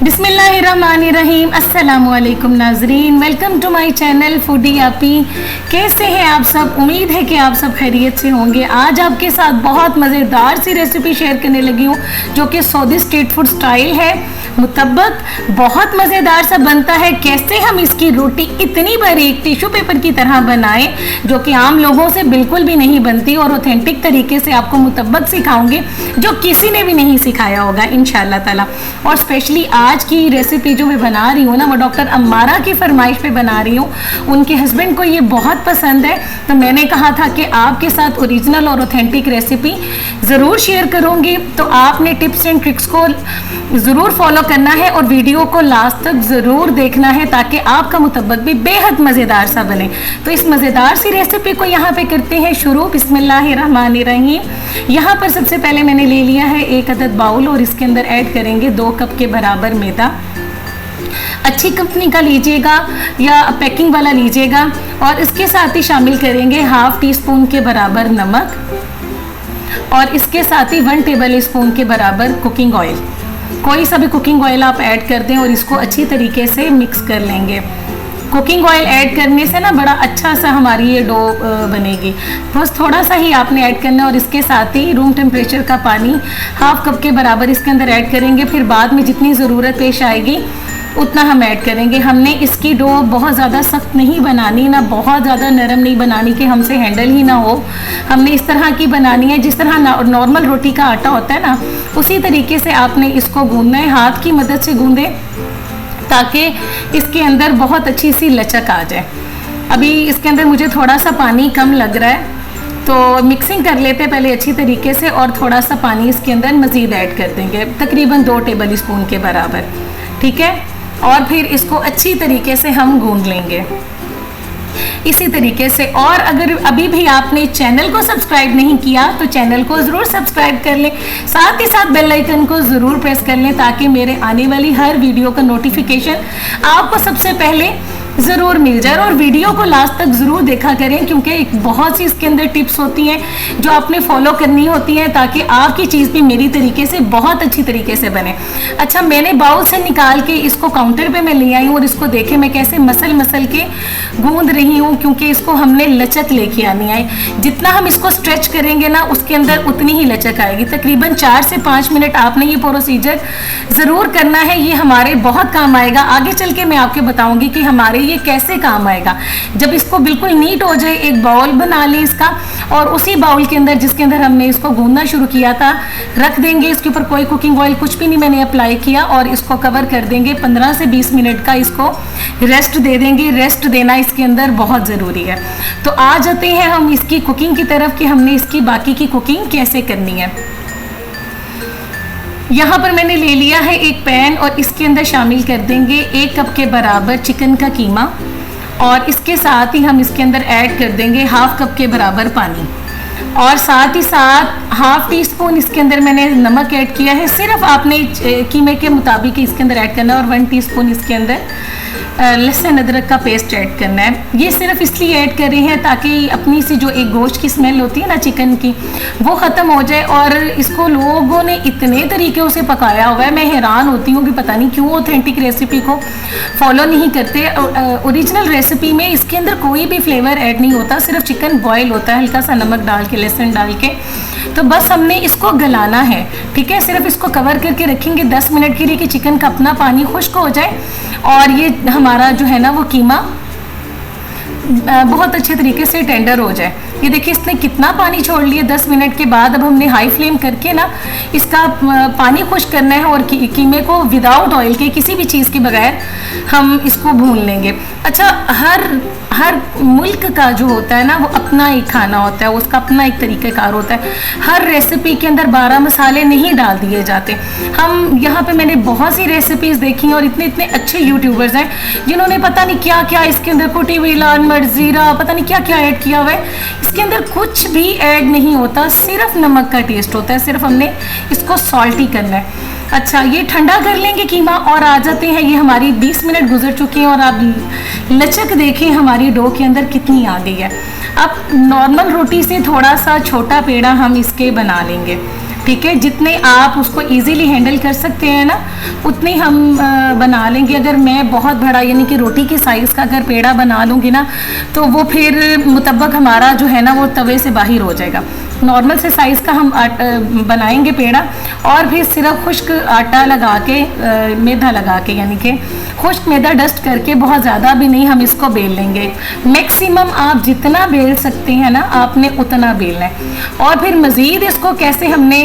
बिस्मिल्लाहिर्रहमानिर्रहीम। अस्सलामुअलैकुम नाजरीन, welcome to my channel foodie आपी। कैसे हैं आप सब? उम्मीद है कि आप सब खैरियत से होंगे। आज आपके साथ बहुत मज़ेदार सी रेसिपी शेयर करने लगी हूँ जो कि सऊदी स्ट्रीट फूड स्टाइल है। मुतब्बक बहुत मज़ेदार सा बनता है। कैसे हम इसकी रोटी इतनी बारीक टिश्यू पेपर की तरह बनाएं जो कि आम लोगों से बिल्कुल भी नहीं बनती, और ऑथेंटिक तरीके से आपको मुतब्बक सिखाऊंगे जो किसी ने भी नहीं सिखाया होगा इंशाअल्लाह ताला। और स्पेशली आज की रेसिपी जो मैं बना रही हूँ ना, वो डॉक्टर अम्मारा की फरमाइश पे बना रही हूँ। उनके हस्बैंड को ये बहुत पसंद है, तो मैंने कहा था कि आपके साथ ओरिजिनल और ऑथेंटिक रेसिपी ज़रूर शेयर करूँगी। तो आपने टिप्स एंड ट्रिक्स को ज़रूर फॉलो करना है और वीडियो को लास्ट तक ज़रूर देखना है ताकि आपका मुतब्बक भी बेहद मज़ेदार सा बने। तो इस मज़ेदार सी रेसिपी को यहाँ पे करते हैं शुरू। बिस्मिल्लाहिर्रहमानिर्रहीम। यहाँ पर सबसे पहले मैंने ले लिया है 1 अदद बाउल और इसके अंदर ऐड करेंगे 2 कप के बराबर मैदा। अच्छी कंपनी का लीजिएगा या पैकिंग वाला लीजिएगा। और इसके साथ ही शामिल करेंगे ½ टीस्पून के बराबर नमक, और इसके साथ ही 1 टेबल स्पून के बराबर कुकिंग ऑयल। कोई सा भी कुकिंग ऑयल आप ऐड कर दें और इसको अच्छी तरीके से मिक्स कर लेंगे। कुकिंग ऑयल ऐड करने से ना बड़ा अच्छा सा हमारी ये डो बनेगी। बस थोड़ा सा ही आपने ऐड करना है। और इसके साथ ही रूम टेम्परेचर का पानी ½ कप के बराबर इसके अंदर ऐड करेंगे। फिर बाद में जितनी ज़रूरत पेश आएगी उतना हम ऐड करेंगे। हमने इसकी डो बहुत ज़्यादा सख्त नहीं बनानी, ना बहुत ज़्यादा नरम नहीं बनानी कि हमसे हैंडल ही ना हो। हमने इस तरह की बनानी है जिस तरह नॉर्मल रोटी का आटा होता है ना, उसी तरीके से आपने इसको गूंदना है। हाथ की मदद से गूंदें ताकि इसके अंदर बहुत अच्छी सी लचक आ जाए। अभी इसके अंदर मुझे थोड़ा सा पानी कम लग रहा है, तो मिक्सिंग कर लेते हैं पहले अच्छी तरीके से, और थोड़ा सा पानी इसके अंदर मज़ीद ऐड कर देंगे, तकरीबन 2 टेबल स्पून के बराबर। ठीक है, और फिर इसको अच्छी तरीके से हम गूंद लेंगे इसी तरीके से। और अगर अभी भी आपने चैनल को सब्सक्राइब नहीं किया तो चैनल को ज़रूर सब्सक्राइब कर लें, साथ ही साथ बेल आइकन को ज़रूर प्रेस कर लें ताकि मेरे आने वाली हर वीडियो का नोटिफिकेशन आपको सबसे पहले ज़रूर मिल जाए। और वीडियो को लास्ट तक ज़रूर देखा करें क्योंकि बहुत सी इसके अंदर टिप्स होती हैं जो आपने फॉलो करनी होती हैं ताकि आपकी चीज़ भी मेरी तरीके से बहुत अच्छी तरीके से बने। अच्छा, मैंने बाउल से निकाल के इसको काउंटर पे मैं ले आई हूँ और इसको देखे मैं कैसे मसल के गूंद रही हूँ, क्योंकि इसको हमने लचक लेके आनी है। जितना हम इसको स्ट्रेच करेंगे ना उसके अंदर उतनी ही लचक आएगी। तकरीबन 4 से 5 मिनट आपने ये प्रोसीजर ज़रूर करना है। ये हमारे बहुत काम आएगा। आगे चल के मैं आपको बताऊँगी कि हमारे ये कैसे काम आएगा। जब इसको बिल्कुल नीट हो जाए, एक बाउल बना लें इसका, और उसी बाउल के अंदर जिसके अंदर हमने इसको गूंदना शुरू किया था रख देंगे। इसके ऊपर कोई कुकिंग ऑयल कुछ भी नहीं मैंने अप्लाई किया, और इसको कवर कर देंगे। 15 से 20 मिनट का इसको रेस्ट दे देंगे। रेस्ट देना इसके अंदर बहुत ज़रूरी है। तो आ जाते हैं हम इसकी कुकिंग की तरफ कि हमने इसकी बाकी की कुकिंग कैसे करनी है। यहाँ पर मैंने ले लिया है एक पैन, और इसके अंदर शामिल कर देंगे 1 कप के बराबर चिकन का कीमा, और इसके साथ ही हम इसके अंदर ऐड कर देंगे ½ कप के बराबर पानी, और साथ ही साथ ½ टीस्पून इसके अंदर मैंने नमक ऐड किया है। सिर्फ आपने कीमे के मुताबिक इसके अंदर ऐड करना है, और 1 टीस्पून इसके अंदर लहसुन अदरक का पेस्ट ऐड करना है। ये सिर्फ इसलिए ऐड कर रहे हैं ताकि अपनी सी जो एक गोश्त की स्मेल होती है ना चिकन की, वो ख़त्म हो जाए। और इसको लोगों ने इतने तरीक़ों से पकाया हुआ है, मैं हैरान होती हूँ कि पता नहीं क्यों ऑथेंटिक रेसिपी को फॉलो नहीं करते। ओरिजिनल रेसिपी में इसके अंदर कोई भी फ्लेवर ऐड नहीं होता, सिर्फ चिकन बॉयल होता है हल्का सा नमक डाल के, लहसुन डाल के। तो बस हमने इसको गलाना है। ठीक है, सिर्फ इसको कवर करके रखेंगे 10 मिनट के लिए कि चिकन का अपना पानी खुश्क हो जाए और ये हमारा जो है ना वो कीमा बहुत अच्छे तरीके से टेंडर हो जाए। ये देखिए इसने कितना पानी छोड़ लिया 10 मिनट के बाद। अब हमने हाई फ्लेम करके ना इसका पानी खुश्क करना है, और कीमे को विदाउट ऑयल के, किसी भी चीज़ के बगैर हम इसको भून लेंगे। अच्छा, हर मुल्क का जो होता है ना वो अपना एक खाना होता है, उसका अपना एक तरीक़ेकार होता है। हर रेसिपी के अंदर 12 मसाले नहीं डाल दिए जाते। हम यहाँ पे मैंने बहुत सी रेसिपीज़ देखी हैं, और इतने अच्छे यूट्यूबर्स हैं जिन्होंने पता नहीं क्या क्या इसके अंदर कुटी हुई लाल मिर्च, ज़ीरा, पता नहीं क्या क्या ऐड किया हुआ है। इसके अंदर कुछ भी ऐड नहीं होता, सिर्फ नमक का टेस्ट होता है। सिर्फ हमने इसको सॉल्टी करना है। अच्छा, ये ठंडा कर लेंगे कीमा, और आ जाते हैं। ये हमारी 20 मिनट गुजर चुके हैं, और आप लचक देखें हमारी डो के अंदर कितनी आ गई है। अब नॉर्मल रोटी से थोड़ा सा छोटा पेड़ा हम इसके बना लेंगे। ठीक है, जितने आप उसको इजीली हैंडल कर सकते हैं ना उतने हम बना लेंगे। अगर मैं बहुत बड़ा यानी कि रोटी के साइज़ का अगर पेड़ा बना लूँगी ना तो वो फिर मुतब्बक हमारा जो है ना वो तवे से बाहर हो जाएगा। नॉर्मल से साइज़ का हम बनाएंगे पेड़ा, और फिर सिर्फ खुश्क आटा लगा के मैदा लगा के यानी कि खुश्क मैदा डस्ट करके बहुत ज़्यादा भी नहीं हम इसको बेल लेंगे। मैक्सिमम आप जितना बेल सकते हैं ना आपने उतना बेलना है। और फिर मज़ीद इसको कैसे हमने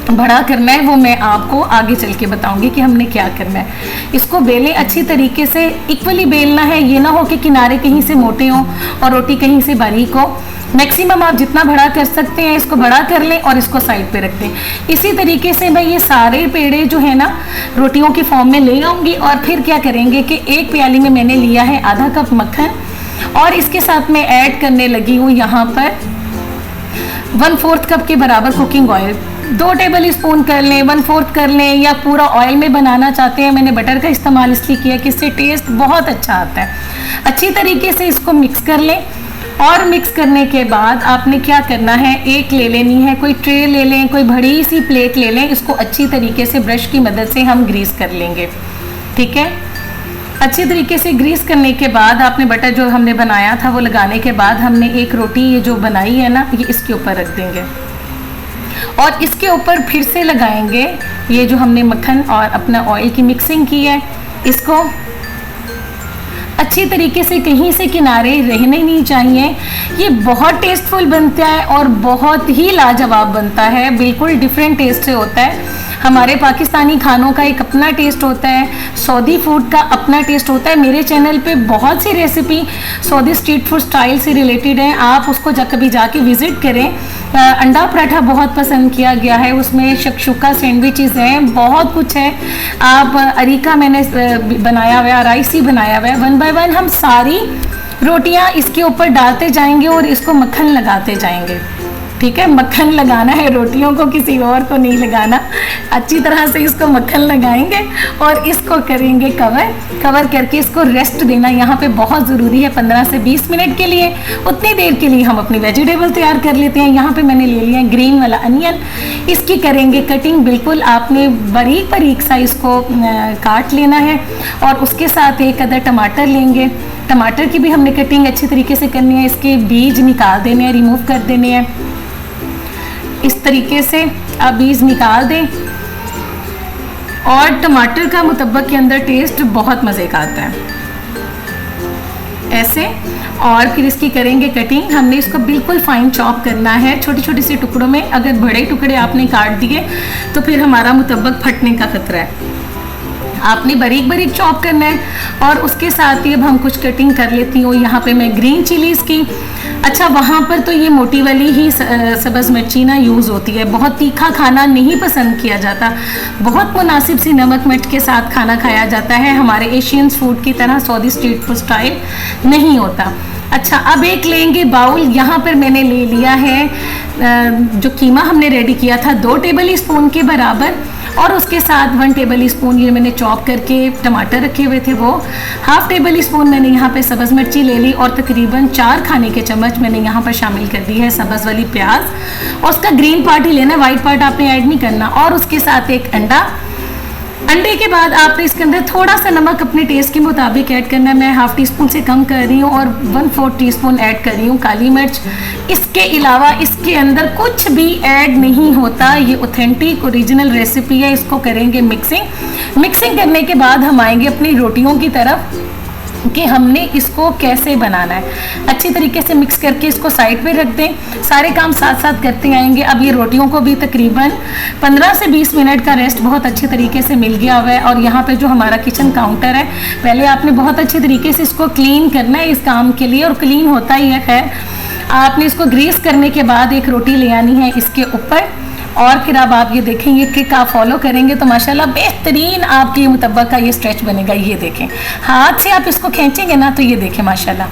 बड़ा करना है वो मैं आपको आगे चल के बताऊंगी कि हमने क्या करना है। इसको बेलें अच्छी तरीके से, इक्वली बेलना है, ये ना हो कि किनारे कहीं से मोटे हों और रोटी कहीं से बारीक हो। मैक्सिमम आप जितना बड़ा कर सकते हैं इसको बड़ा कर लें और इसको साइड पे रख दें। इसी तरीके से मैं ये सारे पेड़े जो है ना रोटियों की फॉर्म में ले आऊँगी। और फिर क्या करेंगे कि एक प्याली में मैंने लिया है आधा कप मक्खन, और इसके साथ मैं ऐड करने लगी हूँ यहाँ पर 1/4 कप के बराबर कुकिंग ऑयल। 2 टेबल स्पून कर लें, 1/4 कर लें, या पूरा ऑयल में बनाना चाहते हैं। मैंने बटर का इस्तेमाल इसलिए किया कि इससे टेस्ट बहुत अच्छा आता है। अच्छी तरीके से इसको मिक्स कर लें, और मिक्स करने के बाद आपने क्या करना है, एक ले लेनी है, कोई ट्रे ले लें, कोई बड़ी सी प्लेट ले लें। इसको अच्छी तरीके से ब्रश की मदद से हम ग्रीस कर लेंगे। ठीक है, अच्छी तरीके से ग्रीस करने के बाद आपने बटर जो हमने बनाया था वो लगाने के बाद हमने एक रोटी ये जो बनाई है ना ये इसके ऊपर रख देंगे, और इसके ऊपर फिर से लगाएंगे ये जो हमने मक्खन और अपना ऑयल की मिक्सिंग की है। इसको अच्छी तरीके से कहीं से किनारे रहने नहीं चाहिए। ये बहुत टेस्टफुल बनता है और बहुत ही लाजवाब बनता है, बिल्कुल डिफरेंट टेस्ट से होता है। हमारे पाकिस्तानी खानों का एक अपना टेस्ट होता है, सऊदी फूड का अपना टेस्ट होता है। मेरे चैनल पे बहुत सी recipe Saudi street food style से रिलेटेड हैं, आप उसको कभी जाके विज़िट करें। अंडा पराठा बहुत पसंद किया गया है, उसमें शक्शुका सैंडविचेस हैं, बहुत कुछ है। आप अरीका मैंने बनाया हुआ है, राइस ही बनाया हुआ है। 1 बाय 1 हम सारी रोटियां इसके ऊपर डालते जाएंगे और इसको मक्खन लगाते जाएंगे। ठीक है, मक्खन लगाना है रोटियों को, किसी और को नहीं लगाना। अच्छी तरह से इसको मक्खन लगाएंगे और इसको करेंगे कवर करके इसको रेस्ट देना यहाँ पे बहुत ज़रूरी है 15 से 20 मिनट के लिए। उतनी देर के लिए हम अपनी वेजिटेबल तैयार कर लेते हैं। यहाँ पे मैंने ले लिया है ग्रीन वाला अनियन, इसकी करेंगे कटिंग। बिल्कुल आपने बारीक बारीक सा इसको काट लेना है, और उसके साथ एक अदर टमाटर लेंगे। टमाटर की भी हमने कटिंग अच्छी तरीके से करनी है, इसके बीज निकाल देने हैं, रिमूव कर देने हैं। इस तरीके से आप बीज निकाल दें, और टमाटर का मुतब्बक के अंदर टेस्ट बहुत मज़े का आता है ऐसे। और फिर इसकी करेंगे कटिंग। हमने इसको बिल्कुल फाइन चॉप करना है, छोटे छोटे से टुकड़ों में। अगर बड़े टुकड़े आपने काट दिए तो फिर हमारा मुतब्बक फटने का खतरा है। आपने बारीक बारीक चॉप करना है, और उसके साथ ही अब हम कुछ कटिंग कर लेती हूँ। यहाँ पे मैं ग्रीन चिलीज़ की, अच्छा वहाँ पर तो ये मोटी वाली ही सब्ज़ मिर्ची ना यूज़ होती है। बहुत तीखा खाना नहीं पसंद किया जाता, बहुत मुनासिब सी नमक मिर्च के साथ खाना खाया जाता है। हमारे एशियन फूड की तरह सऊदी स्ट्रीट फूड स्टाइल नहीं होता। अच्छा, अब एक लेंगे बाउल। यहाँ पर मैंने ले लिया है जो कीमा हमने रेडी किया था 2 टेबल स्पून के बराबर, और उसके साथ 1 टेबल स्पून ये मैंने चॉप करके टमाटर रखे हुए थे वो, 1/2 टेबल स्पून मैंने यहाँ पे सब्ज़ मिर्ची ले ली, और तकरीबन 4 खाने के चम्मच मैंने यहाँ पर शामिल कर दी है सब्ज़ वाली प्याज। और उसका ग्रीन पार्ट ही लेना, वाइट पार्ट आपने ऐड नहीं करना। और उसके साथ एक अंडा। अंडे के बाद आपने इसके अंदर थोड़ा सा नमक अपने टेस्ट के मुताबिक ऐड करना है। मैं 1/2 टीस्पून से कम कर रही हूँ, और 1/4 टीस्पून ऐड कर रही हूँ काली मिर्च। इसके अलावा इसके अंदर कुछ भी ऐड नहीं होता, ये ऑथेंटिक ओरिजिनल रेसिपी है। इसको करेंगे मिक्सिंग करने के बाद हम आएंगे अपनी रोटियों की तरफ कि हमने इसको कैसे बनाना है। अच्छी तरीके से मिक्स करके इसको साइड पे रख दें, सारे काम साथ साथ करते आएंगे। अब ये रोटियों को भी तकरीबन 15 से 20 मिनट का रेस्ट बहुत अच्छे तरीके से मिल गया हुआ है। और यहाँ पे जो हमारा किचन काउंटर है, पहले आपने बहुत अच्छे तरीके से इसको क्लीन करना है इस काम के लिए, और क्लीन होता ही है। खैर, आपने इसको ग्रीस करने के बाद एक रोटी ले आनी है इसके ऊपर, और फिर अब आप ये देखेंगे ट्रिक आप फॉलो करेंगे तो माशाल्लाह बेहतरीन आपके मुतब्बक का ये स्ट्रेच बनेगा। ये देखें, हाथ से आप इसको खींचेंगे ना तो ये देखें माशाल्लाह,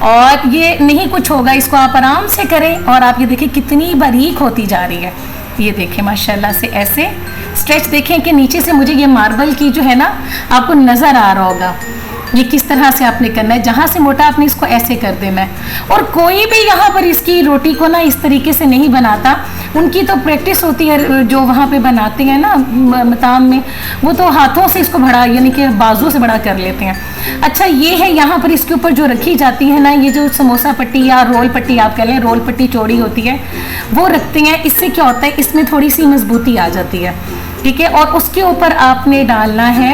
और ये नहीं कुछ होगा। इसको आप आराम से करें, और आप ये देखें कितनी बारीक होती जा रही है। ये देखें माशाल्लाह से ऐसे स्ट्रेच देखें कि नीचे से मुझे ये मार्बल की जो है ना आपको नज़र आ रहा होगा। ये किस तरह से आपने करना है, जहाँ से मोटा आपने इसको ऐसे कर देना है। और कोई भी यहाँ पर इसकी रोटी को ना इस तरीके से नहीं बनाता, उनकी तो प्रैक्टिस होती है, जो वहाँ पे बनाते हैं ना मताम में, वो तो हाथों से इसको बड़ा यानी कि बाजू से बड़ा कर लेते हैं। अच्छा ये है यहाँ पर इसके ऊपर जो रखी जाती है ना, ये जो समोसा पट्टी या रोल पट्टी आप कह लें, रोल पट्टी चौड़ी होती है वो रखते हैं। इससे क्या होता है, इसमें थोड़ी सी मजबूती आ जाती है, ठीक है। और उसके ऊपर आपने डालना है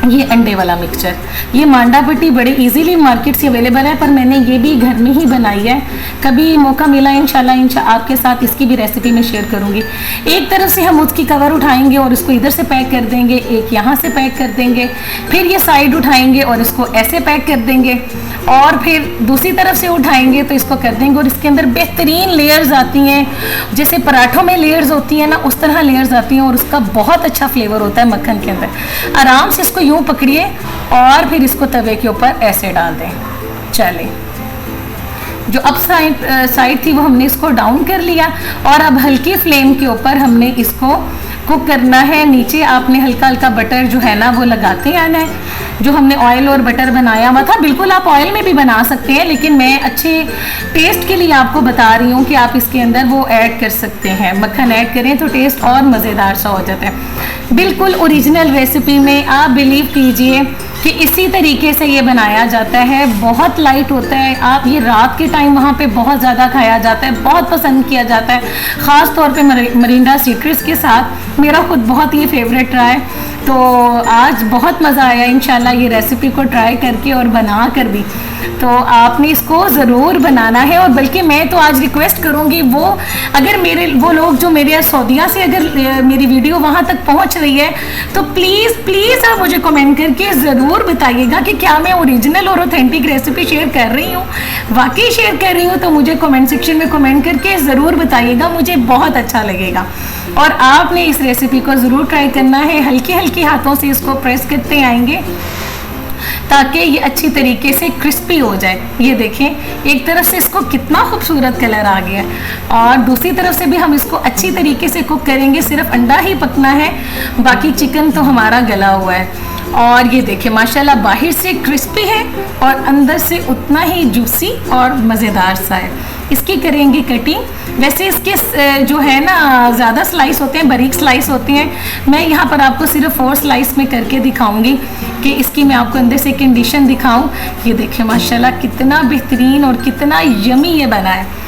ये अंडे वाला मिक्सचर। ये मांडा पट्टी बड़े इजीली मार्केट से अवेलेबल है, पर मैंने ये भी घर में ही बनाई है। कभी मौका मिला इंशाल्लाह आपके साथ इसकी भी रेसिपी मैं शेयर करूँगी। एक तरफ से हम उसकी कवर उठाएंगे और इसको इधर से पैक कर देंगे, एक यहाँ से पैक कर देंगे, फिर ये साइड उठाएंगे और इसको ऐसे पैक कर देंगे, और फिर दूसरी तरफ से उठाएंगे तो इसको कर देंगे। और इसके अंदर बेहतरीन लेयर्स आती हैं, जैसे पराठों में लेयर्स होती हैं ना, उस तरह लेयर्स आती हैं, और उसका बहुत अच्छा फ्लेवर होता है मक्खन के अंदर। आराम से इसको यूँ पकड़िए और फिर इसको तवे के ऊपर ऐसे डाल दें। चलें, जो अप साइड थी वो हमने इसको डाउन कर लिया, और अब हल्की फ्लेम के ऊपर हमने इसको कुक करना है। नीचे आपने हल्का हल्का बटर जो है ना वो लगाते आना है, जो हमने ऑयल और बटर बनाया हुआ था। बिल्कुल आप ऑयल में भी बना सकते हैं, लेकिन मैं अच्छे टेस्ट के लिए आपको बता रही हूँ कि आप इसके अंदर वो ऐड कर सकते हैं, मक्खन ऐड करें तो टेस्ट और मज़ेदार सा हो जाता है। बिल्कुल ओरिजिनल रेसिपी में आप बिलीव कीजिए कि इसी तरीके से ये बनाया जाता है। बहुत लाइट होता है, आप ये रात के टाइम वहाँ पे बहुत ज़्यादा खाया जाता है, बहुत पसंद किया जाता है, ख़ास तौर पे मरिंडा सिट्रस के साथ। मेरा खुद बहुत ये फेवरेट रहा है, तो आज बहुत मज़ा आया इंशाल्लाह ये रेसिपी को ट्राई करके और बना कर भी। तो आपने इसको ज़रूर बनाना है, और बल्कि मैं तो आज रिक्वेस्ट करूँगी, वो अगर वो लोग जो मेरे सऊदीया से अगर मेरी वीडियो वहाँ तक पहुँच रही है तो प्लीज़ आप मुझे कमेंट करके ज़रूर बताइएगा कि क्या मैं ओरिजिनल और ऑथेंटिक रेसिपी शेयर कर रही हूँ, वाकई शेयर कर रही हूँ। तो मुझे कमेंट सेक्शन में कमेंट करके ज़रूर बताइएगा, मुझे बहुत अच्छा लगेगा। और आपने इस रेसिपी को ज़रूर ट्राई करना है, हल्के हल्के हाथों से इसको प्रेस करते आएंगे ताकि ये अच्छी तरीके से क्रिस्पी हो जाए। ये देखें, एक तरफ से इसको कितना खूबसूरत कलर आ गया, और दूसरी तरफ से भी हम इसको अच्छी तरीके से कुक करेंगे। सिर्फ अंडा ही पकना है, बाकी चिकन तो हमारा गला हुआ है। और ये देखिए माशाल्लाह बाहर से क्रिस्पी है और अंदर से उतना ही जूसी और मज़ेदार सा है। इसकी करेंगे कटिंग। वैसे इसके जो है ना ज़्यादा स्लाइस होते हैं, बारीक स्लाइस होते हैं। मैं यहाँ पर आपको सिर्फ 4 स्लाइस में करके दिखाऊंगी कि इसकी मैं आपको अंदर से कंडीशन दिखाऊं। ये देखिए माशाल्लाह कितना बेहतरीन और कितना यमी ये बना है।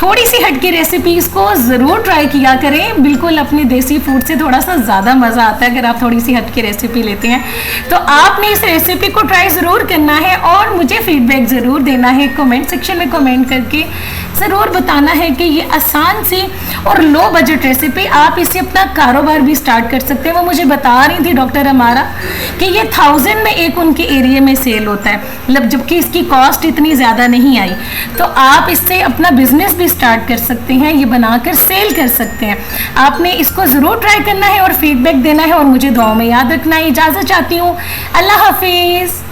थोड़ी सी हटके रेसिपीज को ज़रूर ट्राई किया करें, बिल्कुल अपने देसी फूड से थोड़ा सा ज़्यादा मज़ा आता है अगर आप थोड़ी सी हटके रेसिपी लेते हैं। तो आपने इस रेसिपी को ट्राई ज़रूर करना है और मुझे फीडबैक ज़रूर देना है, कमेंट सेक्शन में कमेंट करके ज़रूर बताना है कि ये आसान सी और लो बजट रेसिपी, आप इससे अपना कारोबार भी स्टार्ट कर सकते हैं। वो मुझे बता रही थी डॉक्टर हमारा कि ये 1000 में एक उनके एरिया में सेल होता है, मतलब जबकि इसकी कॉस्ट इतनी ज़्यादा नहीं आई। तो आप इससे अपना बिजनेस भी स्टार्ट कर सकते हैं, ये बनाकर सेल कर सकते हैं। आपने इसको ज़रूर ट्राई करना है और फीडबैक देना है, और मुझे दुआ में याद रखना है। इजाज़त चाहती हूँ, अल्लाह हाफिज़।